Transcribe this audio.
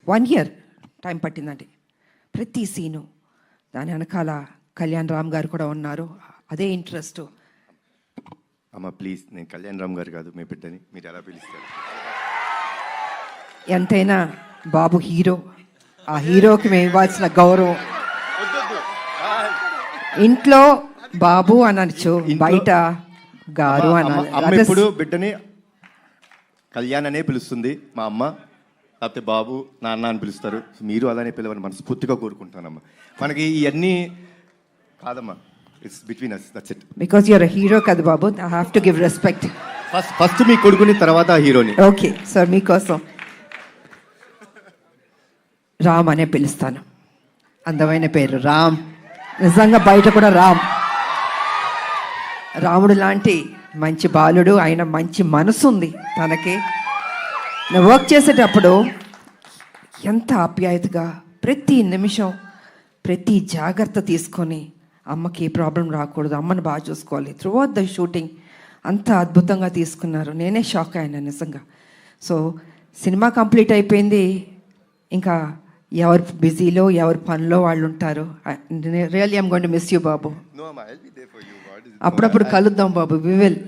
1 year time పట్టిందండి ప్రతి scene. దాని వెనకాల కళ్యాణ్ రామ్ గారు కూడా ఉన్నారు, అదే ఇంట్రెస్ట్. అమ్మ ప్లీజ్, నేను కళ్యాణ్ రామ్ గారు కాదు మీ బిడ్డని, మీరు ఎలా పిలుస్తారు? ఎంతైనా బాబు హీరో, ఆ హీరోకి మేము ఇవ్వాల్సిన గౌరవం. ఇంట్లో బాబు అనొచ్చు, బయట గారు అనాలి. అమ్మ ఇప్పుడు బిడ్డని కళ్యాణ్ అనే పిలుస్తుంది మా అమ్మ, లేకపోతే బాబు నాన్న అని పిలుస్తారు. మీరు అలానే పిలవని మనస్ఫూర్తిగా కోరుకుంటానమ్మా. మనకి ఇవన్నీ కాదమ్మా, it's between us, that's it. Because you're a hero కదా బాబు, I have to give respect. First మీ కొడుకుని, తర్వాత హీరోని. ఓకే సార్, మీకోసం రామ్ అనే పిలుస్తాను. అందమైన పేరు రామ్, నిజంగా బయట కూడా రాముడు లాంటి మంచి బాలుడు, ఆయన మంచి మనసు ఉంది తనకి. నేను వర్క్ చేసేటప్పుడు ఎంత ఆప్యాయతగా ప్రతి నిమిషం ప్రతి జాగ్రత్త తీసుకొని, అమ్మకి ఏ ప్రాబ్లం రాకూడదు, అమ్మని బాగా చూసుకోవాలి. త్రూ అవుట్ ద షూటింగ్ అంత అద్భుతంగా తీసుకున్నారు. నేనే షాక్ అయినా నిజంగా. సో సినిమా కంప్లీట్ అయిపోయింది, ఇంకా ఎవరు బిజీలో ఎవరి పనిలో వాళ్ళు ఉంటారు. Really I'm going to miss you బాబు. అప్పుడప్పుడు కలుద్దాం బాబు, వి విల్.